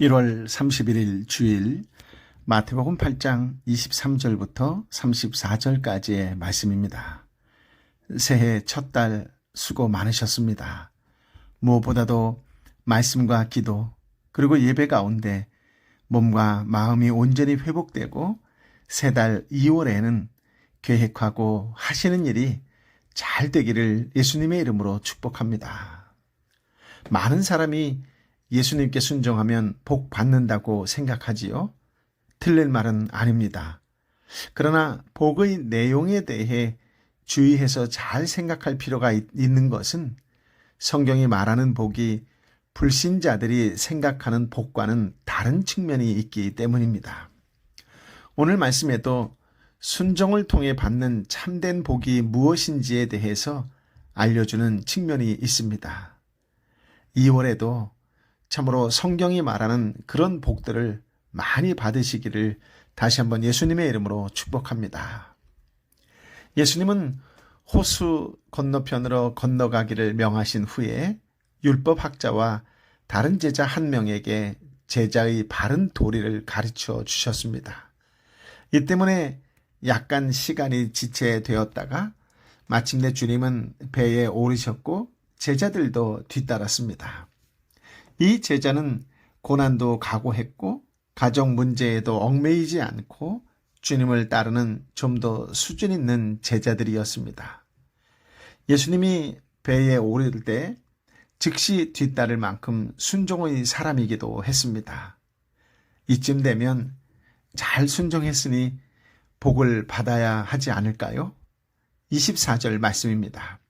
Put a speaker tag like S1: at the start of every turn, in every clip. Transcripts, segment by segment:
S1: 1월 31일 주일 마태복음 8장 23절부터 34절까지의 말씀입니다. 새해 첫 달 수고 많으셨습니다. 무엇보다도 말씀과 기도 그리고 예배 가운데 몸과 마음이 온전히 회복되고 새 달 2월에는 계획하고 하시는 일이 잘 되기를 예수님의 이름으로 축복합니다. 많은 사람이 예수님께 순종하면 복 받는다고 생각하지요. 틀릴 말은 아닙니다. 그러나 복의 내용에 대해 주의해서 잘 생각할 필요가 있는 것은 성경이 말하는 복이 불신자들이 생각하는 복과는 다른 측면이 있기 때문입니다. 오늘 말씀에도 순종을 통해 받는 참된 복이 무엇인지에 대해서 알려주는 측면이 있습니다. 2월에도 참으로 성경이 말하는 그런 복들을 많이 받으시기를 다시 한번 예수님의 이름으로 축복합니다. 예수님은 호수 건너편으로 건너가기를 명하신 후에 율법학자와 다른 제자 한 명에게 제자의 바른 도리를 가르쳐 주셨습니다. 이 때문에 약간 시간이 지체되었다가 마침내 주님은 배에 오르셨고 제자들도 뒤따랐습니다. 이 제자는 고난도 각오했고 가정 문제에도 얽매이지 않고 주님을 따르는 좀 더 수준 있는 제자들이었습니다. 예수님이 배에 오를 때 즉시 뒤따를 만큼 순종의 사람이기도 했습니다. 이쯤 되면 잘 순종했으니 복을 받아야 하지 않을까요? 24절 말씀입니다.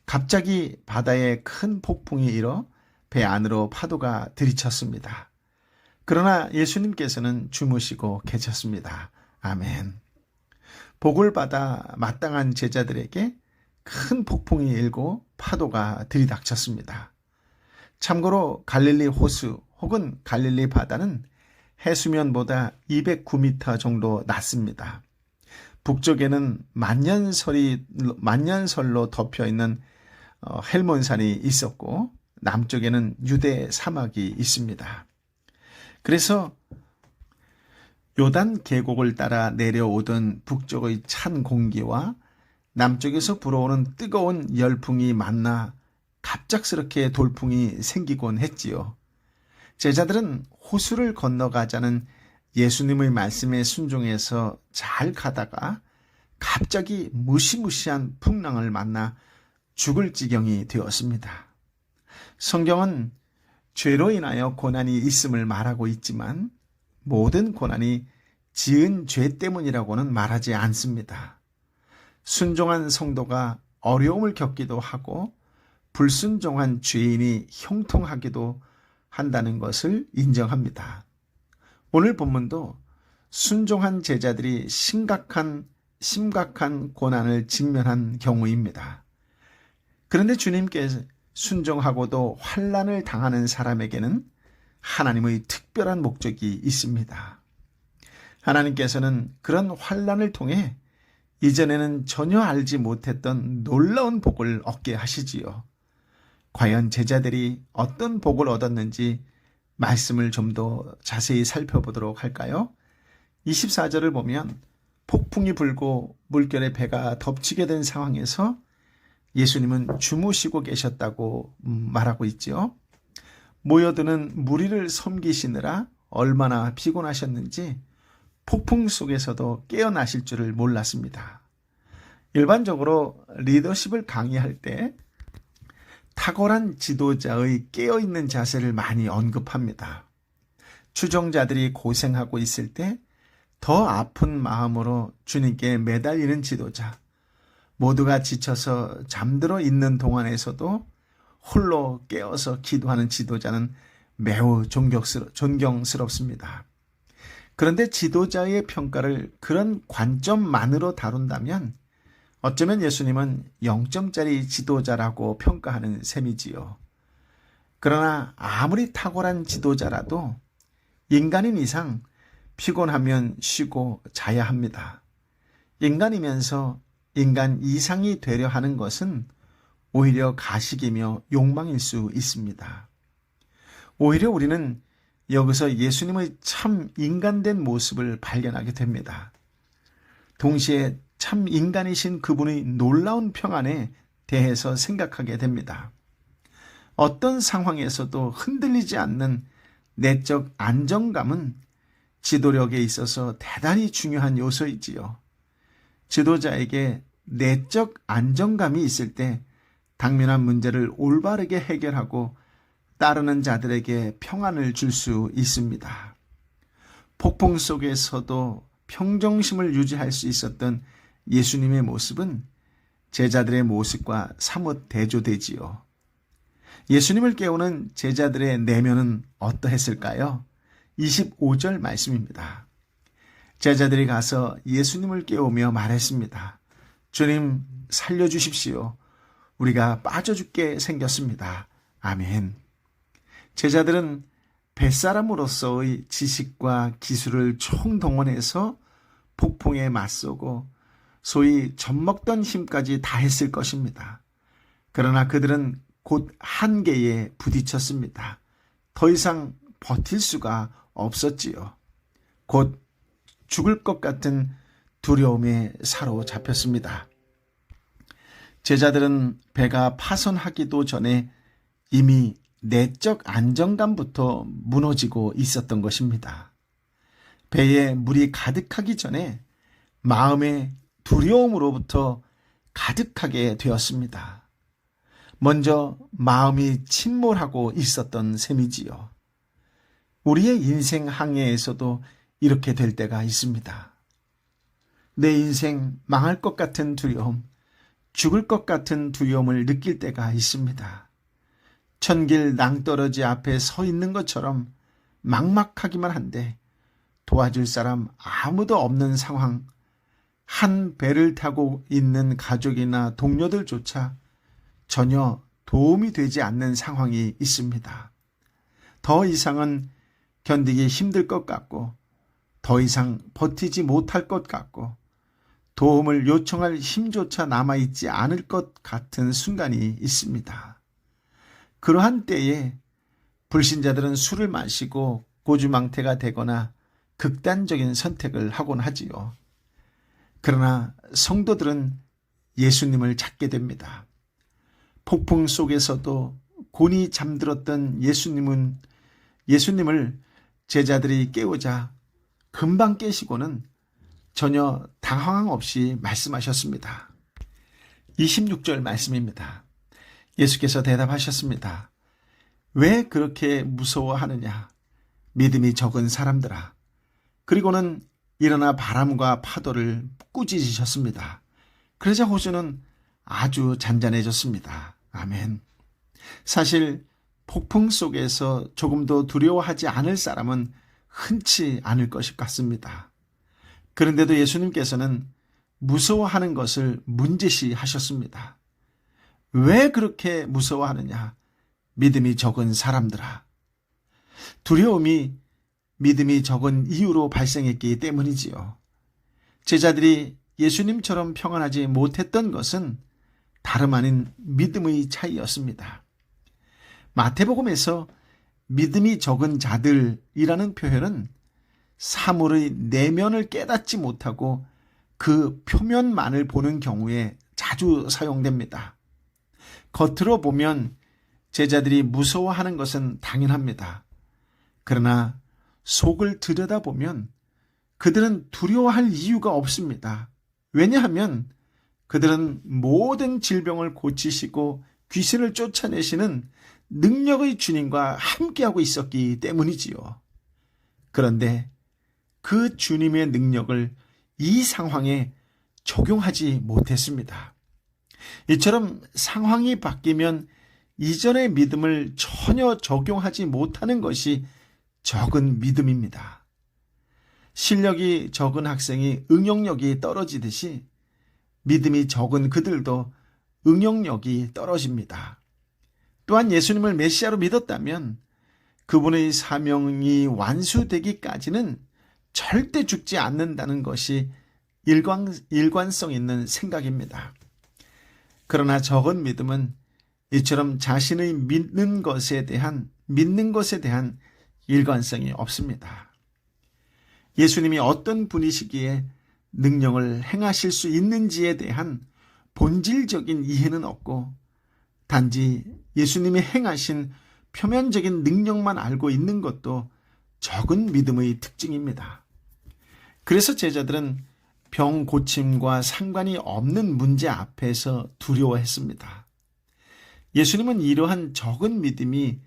S1: 갑자기 바다에 큰 폭풍이 일어 배 안으로 파도가 들이쳤습니다. 그러나 예수님께서는 주무시고 계셨습니다. 아멘. 복을 받아 마땅한 제자들에게 큰 폭풍이 일고 파도가 들이닥쳤습니다. 참고로 갈릴리 호수 혹은 갈릴리 바다는 해수면보다 209m 정도 낮습니다. 북쪽에는 만년설로 덮여있는 헬몬산이 있었고 남쪽에는 유대 사막이 있습니다. 그래서 요단 계곡을 따라 내려오던 북쪽의 찬 공기와 남쪽에서 불어오는 뜨거운 열풍이 만나 갑작스럽게 돌풍이 생기곤 했지요. 제자들은 호수를 건너가자는 예수님의 말씀에 순종해서 잘 가다가 갑자기 무시무시한 풍랑을 만나 죽을 지경이 되었습니다. 성경은 죄로 인하여 고난이 있음을 말하고 있지만 모든 고난이 지은 죄 때문이라고는 말하지 않습니다. 순종한 성도가 어려움을 겪기도 하고 불순종한 죄인이 형통하기도 한다는 것을 인정합니다. 오늘 본문도 순종한 제자들이 심각한 고난을 직면한 경우입니다. 그런데 주님께서 순종하고도 환난을 당하는 사람에게는 하나님의 특별한 목적이 있습니다. 하나님께서는 그런 환난을 통해 이전에는 전혀 알지 못했던 놀라운 복을 얻게 하시지요. 과연 제자들이 어떤 복을 얻었는지 말씀을 좀 더 자세히 살펴보도록 할까요? 24절을 보면 폭풍이 불고 물결에 배가 덮치게 된 상황에서 예수님은 주무시고 계셨다고 말하고 있죠. 모여드는 무리를 섬기시느라 얼마나 피곤하셨는지 폭풍 속에서도 깨어나실 줄을 몰랐습니다. 일반적으로 리더십을 강의할 때 탁월한 지도자의 깨어있는 자세를 많이 언급합니다. 추종자들이 고생하고 있을 때 더 아픈 마음으로 주님께 매달리는 지도자, 모두가 지쳐서 잠들어 있는 동안에서도 홀로 깨어서 기도하는 지도자는 매우 존경스럽습니다. 그런데 지도자의 평가를 그런 관점만으로 다룬다면 어쩌면 예수님은 0점짜리 지도자라고 평가하는 셈이지요. 그러나 아무리 탁월한 지도자라도 인간인 이상 피곤하면 쉬고 자야 합니다. 인간이면서 인간 이상이 되려 하는 것은 오히려 가식이며 욕망일 수 있습니다. 오히려 우리는 여기서 예수님의 참 인간된 모습을 발견하게 됩니다. 동시에 참 인간이신 그분의 놀라운 평안에 대해서 생각하게 됩니다. 어떤 상황에서도 흔들리지 않는 내적 안정감은 지도력에 있어서 대단히 중요한 요소이지요. 지도자에게 내적 안정감이 있을 때 당면한 문제를 올바르게 해결하고 따르는 자들에게 평안을 줄 수 있습니다. 폭풍 속에서도 평정심을 유지할 수 있었던 예수님의 모습은 제자들의 모습과 사뭇 대조되지요. 예수님을 깨우는 제자들의 내면은 어떠했을까요? 25절 말씀입니다. 제자들이 가서 예수님을 깨우며 말했습니다. 주님, 살려주십시오. 우리가 빠져 죽게 생겼습니다. 아멘. 제자들은 뱃사람으로서의 지식과 기술을 총동원해서 폭풍에 맞서고 소위 젖먹던 힘까지 다했을 것입니다. 그러나 그들은 곧 한계에 부딪혔습니다. 더 이상 버틸 수가 없었지요. 곧 죽을 것 같은 두려움에 사로잡혔습니다. 제자들은 배가 파손하기도 전에 이미 내적 안정감부터 무너지고 있었던 것입니다. 배에 물이 가득하기 전에 마음의 두려움으로부터 가득하게 되었습니다. 먼저 마음이 침몰하고 있었던 셈이지요. 우리의 인생 항해에서도 이렇게 될 때가 있습니다. 내 인생 망할 것 같은 두려움, 죽을 것 같은 두려움을 느낄 때가 있습니다. 천길 낭떠러지 앞에 서 있는 것처럼 막막하기만 한데 도와줄 사람 아무도 없는 상황, 한 배를 타고 있는 가족이나 동료들조차 전혀 도움이 되지 않는 상황이 있습니다. 더 이상은 견디기 힘들 것 같고 더 이상 버티지 못할 것 같고 도움을 요청할 힘조차 남아있지 않을 것 같은 순간이 있습니다. 그러한 때에 불신자들은 술을 마시고 고주망태가 되거나 극단적인 선택을 하곤 하지요. 그러나 성도들은 예수님을 찾게 됩니다. 폭풍 속에서도 곤히 잠들었던 예수님을 제자들이 깨우자 금방 깨시고는 전혀 당황 없이 말씀하셨습니다. 26절 말씀입니다. 예수께서 대답하셨습니다. 왜 그렇게 무서워하느냐? 믿음이 적은 사람들아. 그리고는 일어나 바람과 파도를 꾸짖으셨습니다. 그러자 호수는 아주 잔잔해졌습니다. 아멘. 사실 폭풍 속에서 조금도 두려워하지 않을 사람은 흔치 않을 것 같습니다. 그런데도 예수님께서는 무서워하는 것을 문제시하셨습니다. 왜 그렇게 무서워하느냐? 믿음이 적은 사람들아. 두려움이 믿음이 적은 이유로 발생했기 때문이지요. 제자들이 예수님처럼 평안하지 못했던 것은 다름 아닌 믿음의 차이였습니다. 마태복음에서 믿음이 적은 자들이라는 표현은 사물의 내면을 깨닫지 못하고 그 표면만을 보는 경우에 자주 사용됩니다. 겉으로 보면 제자들이 무서워하는 것은 당연합니다. 그러나 속을 들여다보면 그들은 두려워할 이유가 없습니다. 왜냐하면 그들은 모든 질병을 고치시고 귀신을 쫓아내시는 능력의 주님과 함께하고 있었기 때문이지요. 그런데 그 주님의 능력을 이 상황에 적용하지 못했습니다. 이처럼 상황이 바뀌면 이전의 믿음을 전혀 적용하지 못하는 것이 적은 믿음입니다. 실력이 적은 학생이 응용력이 떨어지듯이 믿음이 적은 그들도 응용력이 떨어집니다. 또한 예수님을 메시아로 믿었다면 그분의 사명이 완수되기까지는 절대 죽지 않는다는 것이 일관성 있는 생각입니다. 그러나 적은 믿음은 이처럼 자신의 믿는 것에 대한 일관성이 없습니다. 예수님이 어떤 분이시기에 능력을 행하실 수 있는지에 대한 본질적인 이해는 없고 단지 예수님이 행하신 표면적인 능력만 알고 있는 것도 적은 믿음의 특징입니다. 그래서 제자들은 병 고침과 상관이 없는 문제 앞에서 두려워했습니다. 예수님은 이러한 적은 믿음이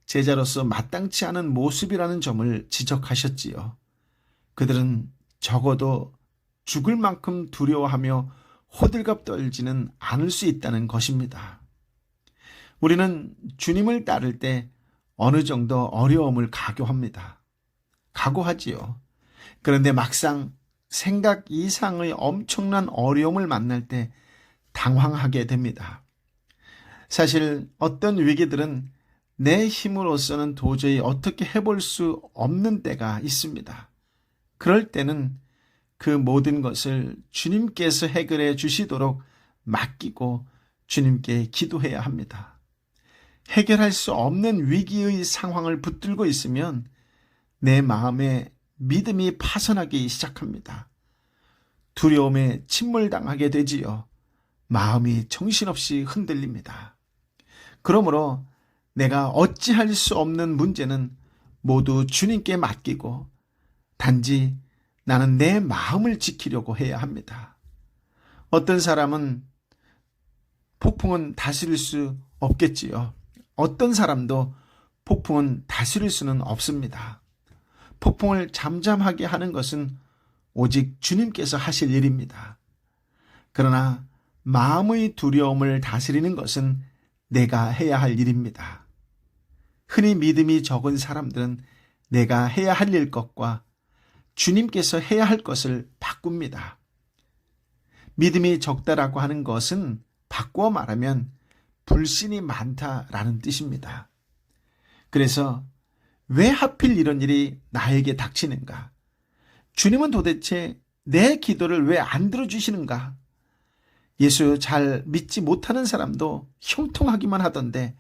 S1: 제자로서 마땅치 않은 모습이라는 점을 지적하셨지요. 그들은 적어도 죽을 만큼 두려워하며 호들갑 떨지는 않을 수 있다는 것입니다. 우리는 주님을 따를 때 어느 정도 어려움을 각오합니다. 각오하지요. 그런데 막상 생각 이상의 엄청난 어려움을 만날 때 당황하게 됩니다. 사실 어떤 위기들은 내 힘으로서는 도저히 어떻게 해볼 수 없는 때가 있습니다. 그럴 때는 그 모든 것을 주님께서 해결해 주시도록 맡기고 주님께 기도해야 합니다. 해결할 수 없는 위기의 상황을 붙들고 있으면 내 마음에 믿음이 파손하기 시작합니다. 두려움에 침몰당하게 되지요. 마음이 정신없이 흔들립니다. 그러므로 내가 어찌할 수 없는 문제는 모두 주님께 맡기고 단지 나는 내 마음을 지키려고 해야 합니다. 어떤 사람은 폭풍은 다스릴 수 없겠지요. 어떤 사람도 폭풍은 다스릴 수는 없습니다. 폭풍을 잠잠하게 하는 것은 오직 주님께서 하실 일입니다. 그러나 마음의 두려움을 다스리는 것은 내가 해야 할 일입니다. 흔히 믿음이 적은 사람들은 내가 해야 할 일 것과 주님께서 해야 할 것을 바꿉니다. 믿음이 적다라고 하는 것은 바꾸어 말하면 불신이 많다라는 뜻입니다. 그래서 왜 하필 이런 일이 나에게 닥치는가? 주님은 도대체 내 기도를 왜 안 들어주시는가? 예수 잘 믿지 못하는 사람도 형통하기만 하던데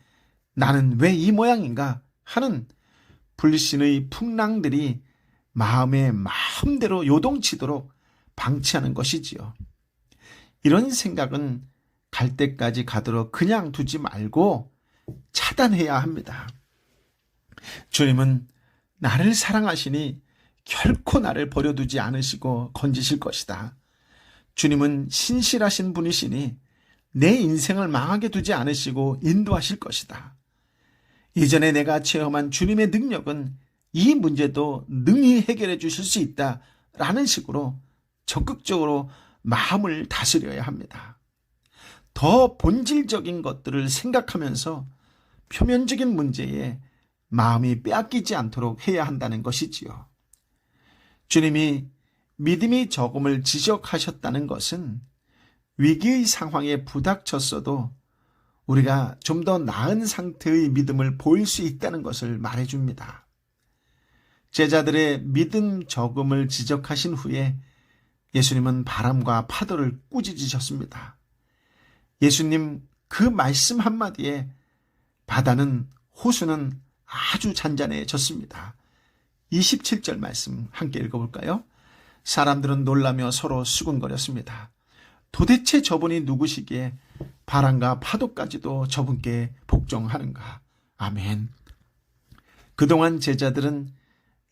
S1: 나는 왜 이 모양인가? 하는 불신의 풍랑들이 마음에 마음대로 요동치도록 방치하는 것이지요. 이런 생각은 갈 때까지 가도록 그냥 두지 말고 차단해야 합니다. 주님은 나를 사랑하시니 결코 나를 버려두지 않으시고 건지실 것이다. 주님은 신실하신 분이시니 내 인생을 망하게 두지 않으시고 인도하실 것이다. 이전에 내가 체험한 주님의 능력은 이 문제도 능히 해결해 주실 수 있다라는 식으로 적극적으로 마음을 다스려야 합니다. 더 본질적인 것들을 생각하면서 표면적인 문제에 마음이 빼앗기지 않도록 해야 한다는 것이지요. 주님이 믿음이 적음을 지적하셨다는 것은 위기의 상황에 부닥쳤어도 우리가 좀 더 나은 상태의 믿음을 보일 수 있다는 것을 말해줍니다. 제자들의 믿음 적음을 지적하신 후에 예수님은 바람과 파도를 꾸짖으셨습니다. 예수님 그 말씀 한마디에 바다는 호수는 아주 잔잔해졌습니다. 27절 말씀 함께 읽어볼까요? 사람들은 놀라며 서로 수군거렸습니다. 도대체 저분이 누구시기에 바람과 파도까지도 저분께 복종하는가? 아멘. 그동안 제자들은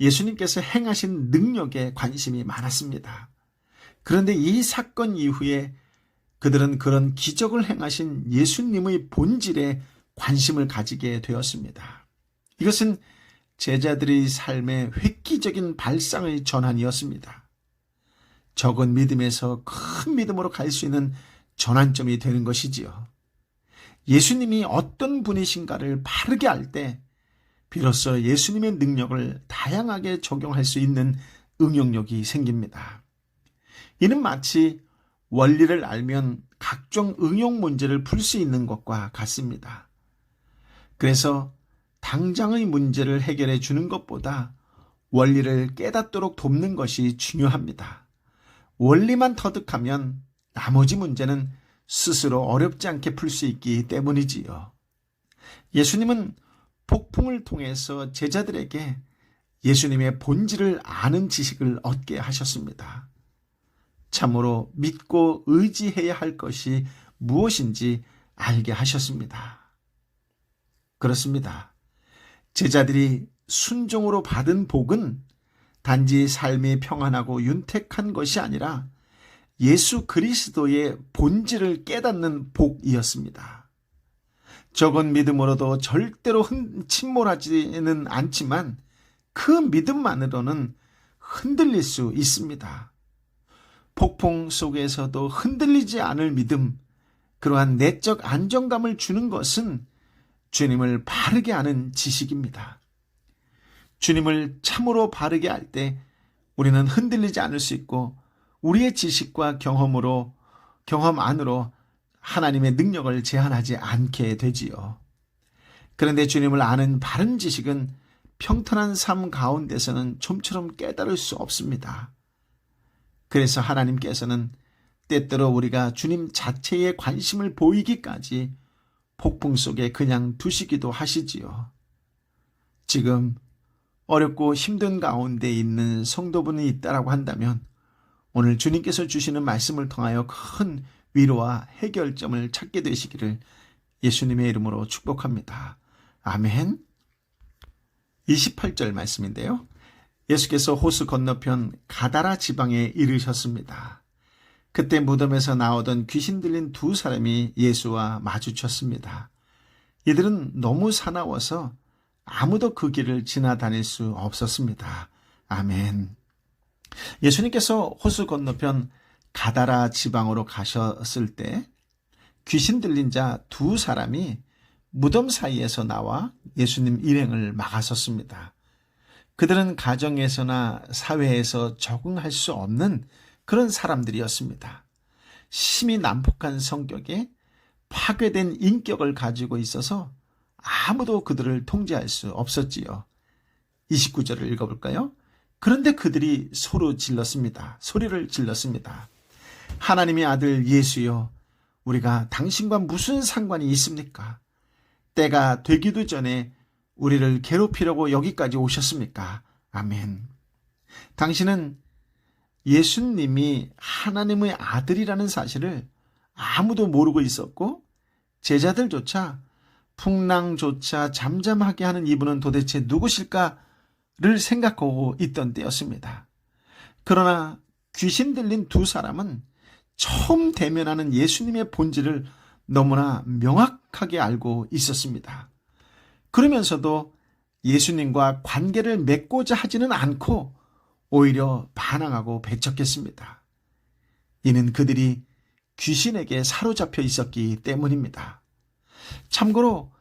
S1: 예수님께서 행하신 능력에 관심이 많았습니다. 그런데 이 사건 이후에 그들은 그런 기적을 행하신 예수님의 본질에 관심을 가지게 되었습니다. 이것은 제자들의 삶의 획기적인 발상의 전환이었습니다. 적은 믿음에서 큰 믿음으로 갈 수 있는 전환점이 되는 것이지요. 예수님이 어떤 분이신가를 바르게 알 때 비로소 예수님의 능력을 다양하게 적용할 수 있는 응용력이 생깁니다. 이는 마치 원리를 알면 각종 응용 문제를 풀 수 있는 것과 같습니다. 그래서 당장의 문제를 해결해 주는 것보다 원리를 깨닫도록 돕는 것이 중요합니다. 원리만 터득하면 나머지 문제는 스스로 어렵지 않게 풀 수 있기 때문이지요. 예수님은 폭풍을 통해서 제자들에게 예수님의 본질을 아는 지식을 얻게 하셨습니다. 참으로 믿고 의지해야 할 것이 무엇인지 알게 하셨습니다. 그렇습니다. 제자들이 순종으로 받은 복은 단지 삶이 평안하고 윤택한 것이 아니라 예수 그리스도의 본질을 깨닫는 복이었습니다. 적은 믿음으로도 절대로 침몰하지는 않지만 그 믿음만으로는 흔들릴 수 있습니다. 폭풍 속에서도 흔들리지 않을 믿음, 그러한 내적 안정감을 주는 것은 주님을 바르게 아는 지식입니다. 주님을 참으로 바르게 알 때 우리는 흔들리지 않을 수 있고 우리의 지식과 경험 안으로 하나님의 능력을 제한하지 않게 되지요. 그런데 주님을 아는 바른 지식은 평탄한 삶 가운데서는 좀처럼 깨달을 수 없습니다. 그래서 하나님께서는 때때로 우리가 주님 자체에 관심을 보이기까지 폭풍 속에 그냥 두시기도 하시지요. 지금 어렵고 힘든 가운데 있는 성도분이 있다라고 한다면 오늘 주님께서 주시는 말씀을 통하여 큰 위로와 해결점을 찾게 되시기를 예수님의 이름으로 축복합니다. 아멘. 28절 말씀인데요. 예수께서 호수 건너편 가다라 지방에 이르셨습니다. 그때 무덤에서 나오던 귀신 들린 두 사람이 예수와 마주쳤습니다. 이들은 너무 사나워서 아무도 그 길을 지나다닐 수 없었습니다. 아멘. 예수님께서 호수 건너편 가다라 지방으로 가셨을 때 귀신 들린 자 두 사람이 무덤 사이에서 나와 예수님 일행을 막아섰습니다. 그들은 가정에서나 사회에서 적응할 수 없는 그런 사람들이었습니다. 심히 난폭한 성격에 파괴된 인격을 가지고 있어서 아무도 그들을 통제할 수 없었지요. 29절을 읽어볼까요? 그런데 그들이 소리를 질렀습니다. 하나님의 아들 예수여, 우리가 당신과 무슨 상관이 있습니까? 때가 되기도 전에 우리를 괴롭히려고 여기까지 오셨습니까? 아멘. 당신은 예수님이 하나님의 아들이라는 사실을 아무도 모르고 있었고 제자들조차 풍랑조차 잠잠하게 하는 이분은 도대체 누구실까를 생각하고 있던 때였습니다. 그러나 귀신 들린 두 사람은 처음 대면하는 예수님의 본질을 너무나 명확하게 알고 있었습니다. 그러면서도 예수님과 관계를 맺고자 하지는 않고 오히려 반항하고 배척했습니다. 이는 그들이 귀신에게 사로잡혀 있었기 때문입니다. 참고로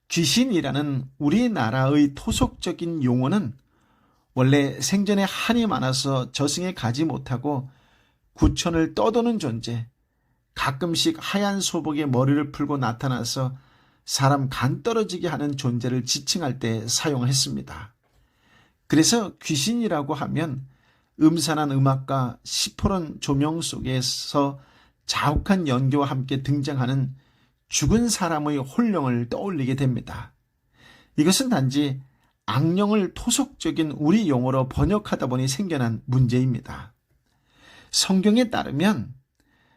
S1: 귀신이라는 우리나라의 토속적인 용어는 원래 생전에 한이 많아서 저승에 가지 못하고 구천을 떠도는 존재, 가끔씩 하얀 소복에 머리를 풀고 나타나서 사람 간 떨어지게 하는 존재를 지칭할 때 사용했습니다. 그래서 귀신이라고 하면 음산한 음악과 시퍼런 조명 속에서 자욱한 연기와 함께 등장하는 죽은 사람의 혼령을 떠올리게 됩니다. 이것은 단지 악령을 토속적인 우리 용어로 번역하다 보니 생겨난 문제입니다. 성경에 따르면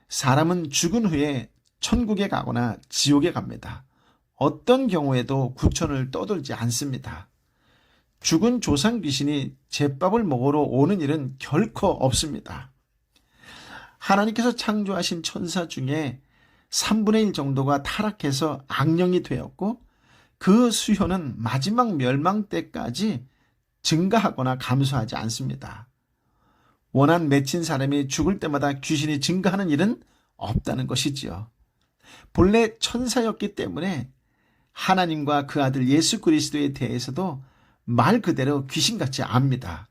S1: 사람은 죽은 후에 천국에 가거나 지옥에 갑니다. 어떤 경우에도 구천을 떠돌지 않습니다. 죽은 조상 귀신이 제밥을 먹으러 오는 일은 결코 없습니다. 하나님께서 창조하신 천사 중에 3분의 1 정도가 타락해서 악령이 되었고 그 수효는 마지막 멸망 때까지 증가하거나 감소하지 않습니다. 원한 맺힌 사람이 죽을 때마다 귀신이 증가하는 일은 없다는 것이지요. 본래 천사였기 때문에 하나님과 그 아들 예수 그리스도에 대해서도 말 그대로 귀신같이 압니다.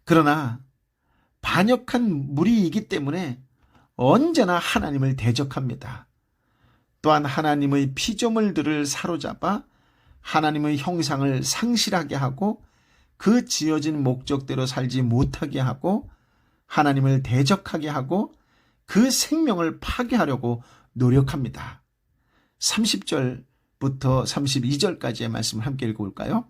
S1: 그러나 반역한 무리이기 때문에 언제나 하나님을 대적합니다. 또한 하나님의 피조물들을 사로잡아 하나님의 형상을 상실하게 하고 그 지어진 목적대로 살지 못하게 하고 하나님을 대적하게 하고 그 생명을 파괴하려고 노력합니다. 30절부터 32절까지의 말씀을 함께 읽어볼까요?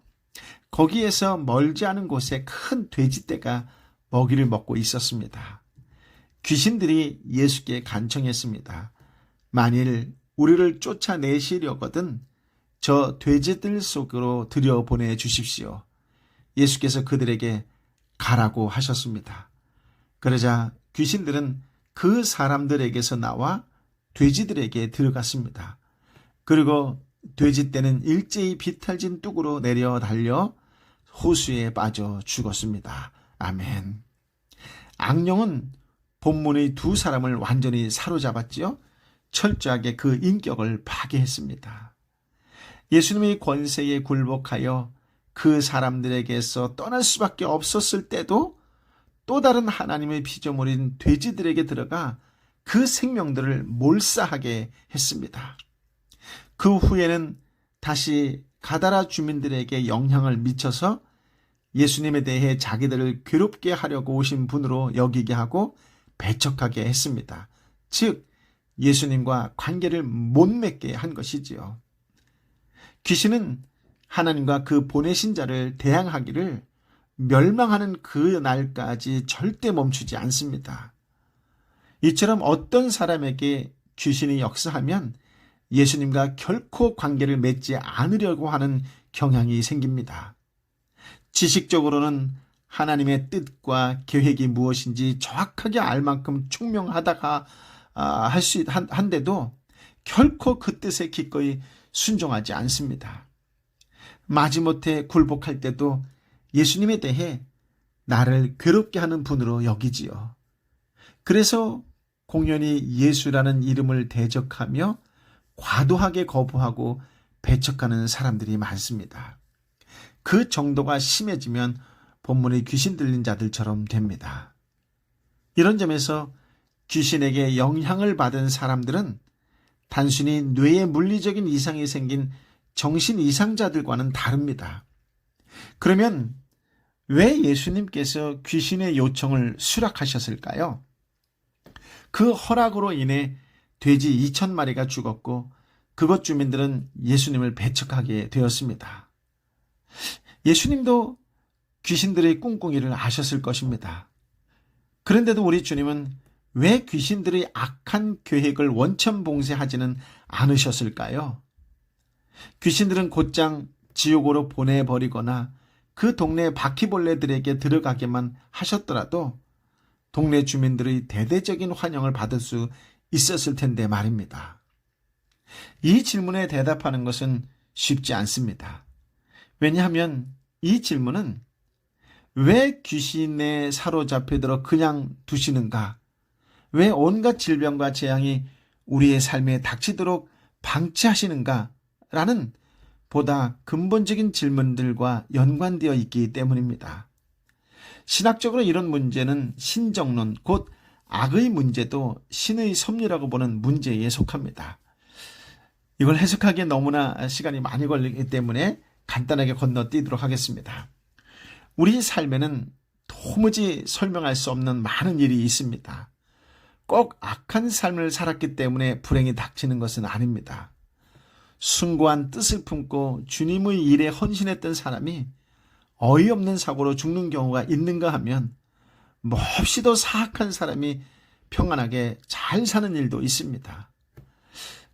S1: 거기에서 멀지 않은 곳에 큰 돼지떼가 먹이를 먹고 있었습니다. 귀신들이 예수께 간청했습니다. 만일 우리를 쫓아내시려거든 저 돼지들 속으로 들여보내 주십시오. 예수께서 그들에게 가라고 하셨습니다. 그러자 귀신들은 그 사람들에게서 나와 돼지들에게 들어갔습니다. 그리고 돼지떼는 일제히 비탈진 뚝으로 내려 달려 호수에 빠져 죽었습니다. 아멘. 악령은 본문의 두 사람을 완전히 사로잡았지요. 철저하게 그 인격을 파괴했습니다. 예수님의 권세에 굴복하여 그 사람들에게서 떠날 수밖에 없었을 때도 또 다른 하나님의 피조물인 돼지들에게 들어가 그 생명들을 몰사하게 했습니다. 그 후에는 다시 가다라 주민들에게 영향을 미쳐서 예수님에 대해 자기들을 괴롭게 하려고 오신 분으로 여기게 하고 배척하게 했습니다. 즉 예수님과 관계를 못 맺게 한 것이지요. 귀신은 하나님과 그 보내신 자를 대항하기를 멸망하는 그 날까지 절대 멈추지 않습니다. 이처럼 어떤 사람에게 귀신이 역사하면 예수님과 결코 관계를 맺지 않으려고 하는 경향이 생깁니다. 지식적으로는 하나님의 뜻과 계획이 무엇인지 정확하게 알 만큼 총명하다가 한데도 결코 그 뜻에 기꺼이 순종하지 않습니다. 마지못해 굴복할 때도 예수님에 대해 나를 괴롭게 하는 분으로 여기지요. 그래서 공연히 예수라는 이름을 대적하며 과도하게 거부하고 배척하는 사람들이 많습니다. 그 정도가 심해지면 본문의 귀신 들린 자들처럼 됩니다. 이런 점에서 귀신에게 영향을 받은 사람들은 단순히 뇌에 물리적인 이상이 생긴 정신 이상자들과는 다릅니다. 그러면 왜 예수님께서 귀신의 요청을 수락하셨을까요? 그 허락으로 인해 돼지 2,000마리가 죽었고 그곳 주민들은 예수님을 배척하게 되었습니다. 예수님도 귀신들의 꿍꿍이를 아셨을 것입니다. 그런데도 우리 주님은 왜 귀신들의 악한 계획을 원천봉쇄하지는 않으셨을까요? 귀신들은 곧장 지옥으로 보내버리거나 그 동네 바퀴벌레들에게 들어가게만 하셨더라도 동네 주민들의 대대적인 환영을 받을 수 있었을 텐데 말입니다. 이 질문에 대답하는 것은 쉽지 않습니다. 왜냐하면 이 질문은 왜 귀신에 사로잡히도록 그냥 두시는가? 왜 온갖 질병과 재앙이 우리의 삶에 닥치도록 방치하시는가? 라는 보다 근본적인 질문들과 연관되어 있기 때문입니다. 신학적으로 이런 문제는 신정론, 곧 악의 문제도 신의 섭리라고 보는 문제에 속합니다. 이걸 해석하기에 너무나 시간이 많이 걸리기 때문에 간단하게 건너뛰도록 하겠습니다. 우리 삶에는 도무지 설명할 수 없는 많은 일이 있습니다. 꼭 악한 삶을 살았기 때문에 불행이 닥치는 것은 아닙니다. 숭고한 뜻을 품고 주님의 일에 헌신했던 사람이 어이없는 사고로 죽는 경우가 있는가 하면 몹시도 사악한 사람이 평안하게 잘 사는 일도 있습니다.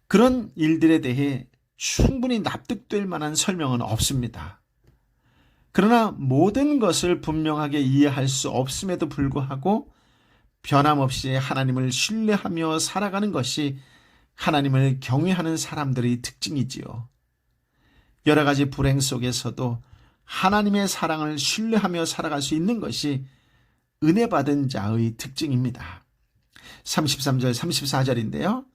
S1: 그런 일들에 대해 충분히 납득될 만한 설명은 없습니다. 그러나 모든 것을 분명하게 이해할 수 없음에도 불구하고 변함없이 하나님을 신뢰하며 살아가는 것이 하나님을 경외하는 사람들의 특징이지요. 여러 가지 불행 속에서도 하나님의 사랑을 신뢰하며 살아갈 수 있는 것이 은혜 받은 자의 특징입니다. 33절 34절인데요.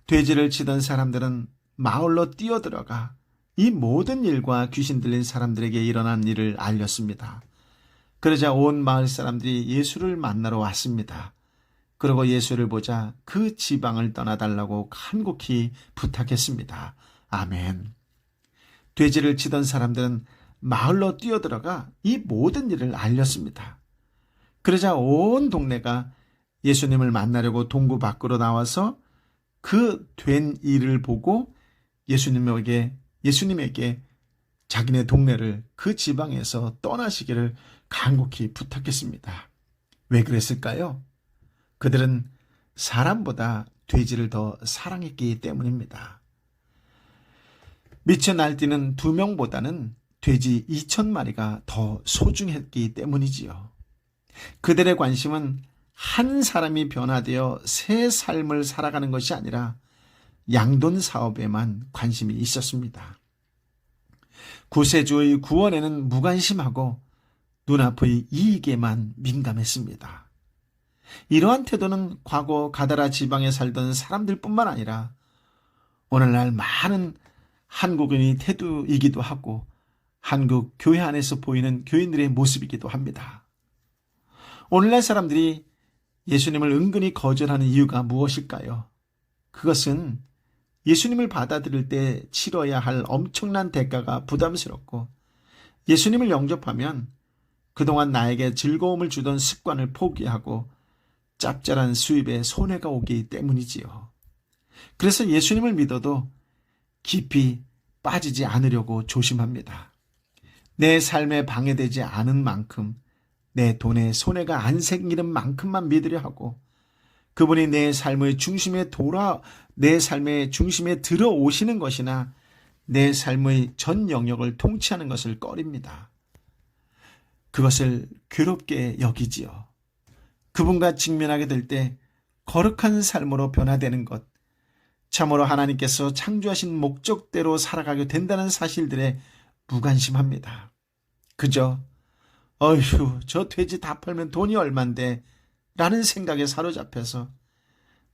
S1: 돼지를 치던 사람들은 마을로 뛰어들어가 이 모든 일과 귀신 들린 사람들에게 일어난 일을 알렸습니다. 그러자 온 마을 사람들이 예수를 만나러 왔습니다. 그리고 예수를 보자 그 지방을 떠나달라고 간곡히 부탁했습니다. 아멘. 돼지를 치던 사람들은 마을로 뛰어들어가 이 모든 일을 알렸습니다. 그러자 온 동네가 예수님을 만나려고 동구 밖으로 나와서 그 된 일을 보고 예수님에게 자기네 동네를 그 지방에서 떠나시기를 간곡히 부탁했습니다. 왜 그랬을까요? 그들은 사람보다 돼지를 더 사랑했기 때문입니다. 미쳐 날뛰는 2명보다는 돼지 2,000마리가 더 소중했기 때문이지요. 그들의 관심은 한 사람이 변화되어 새 삶을 살아가는 것이 아니라 양돈 사업에만 관심이 있었습니다. 구세주의 구원에는 무관심하고 눈앞의 이익에만 민감했습니다. 이러한 태도는 과거 가다라 지방에 살던 사람들뿐만 아니라 오늘날 많은 한국인의 태도이기도 하고 한국 교회 안에서 보이는 교인들의 모습이기도 합니다. 오늘날 사람들이 예수님을 은근히 거절하는 이유가 무엇일까요? 그것은 예수님을 받아들일 때 치러야 할 엄청난 대가가 부담스럽고 예수님을 영접하면 그동안 나에게 즐거움을 주던 습관을 포기하고 짭짤한 수입에 손해가 오기 때문이지요. 그래서 예수님을 믿어도 깊이 빠지지 않으려고 조심합니다. 내 삶에 방해되지 않은 만큼, 내 돈에 손해가 안 생기는 만큼만 믿으려 하고 그분이 내 삶의 중심에 들어오시는 것이나 내 삶의 전 영역을 통치하는 것을 꺼립니다. 그것을 괴롭게 여기지요. 그분과 직면하게 될 때 거룩한 삶으로 변화되는 것, 참으로 하나님께서 창조하신 목적대로 살아가게 된다는 사실들에 무관심합니다. 그저 어휴 저 돼지 다 팔면 돈이 얼만데 라는 생각에 사로잡혀서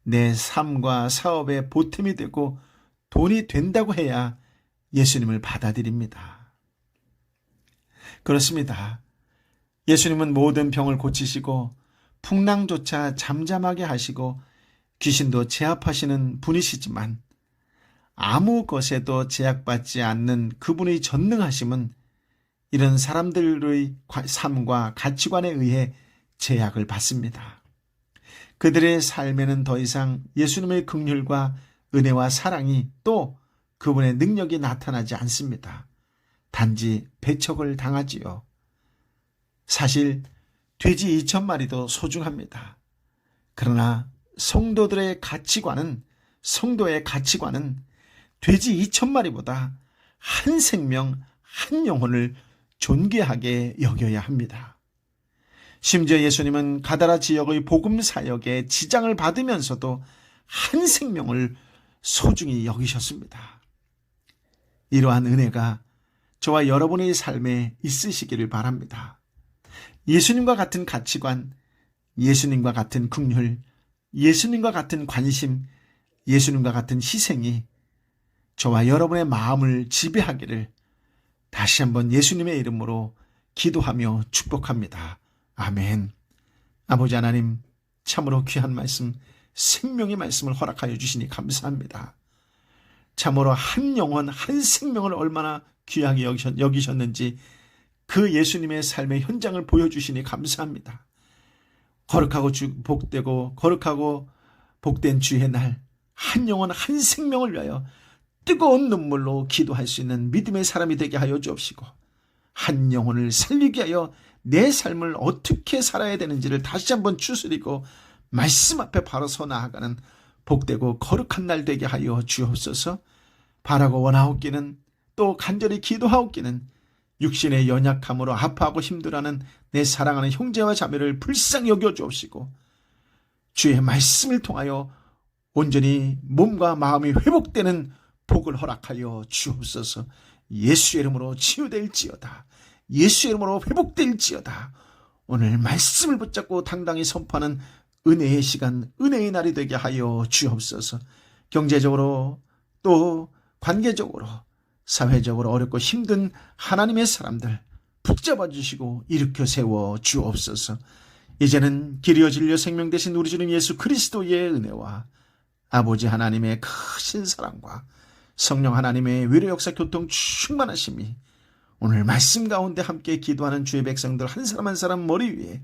S1: 내 삶과 사업에 보탬이 되고 돈이 된다고 해야 예수님을 받아들입니다. 그렇습니다. 예수님은 모든 병을 고치시고 풍랑조차 잠잠하게 하시고 귀신도 제압하시는 분이시지만 아무 것에도 제약받지 않는 그분의 전능하심은 이런 사람들의 삶과 가치관에 의해 제약을 받습니다. 그들의 삶에는 더 이상 예수님의 긍휼과 은혜와 사랑이 또 그분의 능력이 나타나지 않습니다. 단지 배척을 당하지요. 사실 돼지 2,000마리도 소중합니다. 그러나 성도의 가치관은 돼지 2,000마리보다 한 생명, 한 영혼을 존귀하게 여겨야 합니다. 심지어 예수님은 가다라 지역의 복음 사역에 지장을 받으면서도 한 생명을 소중히 여기셨습니다. 이러한 은혜가 저와 여러분의 삶에 있으시기를 바랍니다. 예수님과 같은 가치관, 예수님과 같은 긍휼, 예수님과 같은 관심, 예수님과 같은 희생이 저와 여러분의 마음을 지배하기를 다시 한번 예수님의 이름으로 기도하며 축복합니다. 아멘. 아버지 하나님, 참으로 귀한 말씀, 생명의 말씀을 허락하여 주시니 감사합니다. 참으로 한 영혼, 한 생명을 얼마나 귀하게 여기셨는지 그 예수님의 삶의 현장을 보여주시니 감사합니다. 거룩하고 복된 주의 날, 한 영혼, 한 생명을 위하여 뜨거운 눈물로 기도할 수 있는 믿음의 사람이 되게 하여 주옵시고 한 영혼을 살리게 하여 내 삶을 어떻게 살아야 되는지를 다시 한번 추스리고 말씀 앞에 바로 서 나아가는 복되고 거룩한 날 되게 하여 주옵소서. 바라고 원하옵기는 또 간절히 기도하옵기는 육신의 연약함으로 아파하고 힘들어하는 내 사랑하는 형제와 자매를 불쌍히 여겨 주옵시고 주의 말씀을 통하여 온전히 몸과 마음이 회복되는 복을 허락하여 주옵소서. 예수의 이름으로 치유될지어다. 예수의 이름으로 회복될지어다. 오늘 말씀을 붙잡고 당당히 선포하는 은혜의 시간, 은혜의 날이 되게 하여 주옵소서. 경제적으로 또 관계적으로 사회적으로 어렵고 힘든 하나님의 사람들 붙잡아 주시고 일으켜 세워 주옵소서. 이제는 길이요 진리요 생명 되신 우리 주님 예수 그리스도의 은혜와 아버지 하나님의 크신 사랑과 성령 하나님의 위로 역사 교통 충만하심이 오늘 말씀 가운데 함께 기도하는 주의 백성들 한 사람 한 사람 머리 위에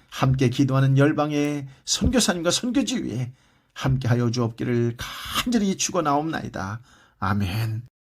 S1: 함께 기도하는 열방의 선교사님과 선교지 위에 함께하여 주옵기를 간절히 축원하옵나이다. 아멘.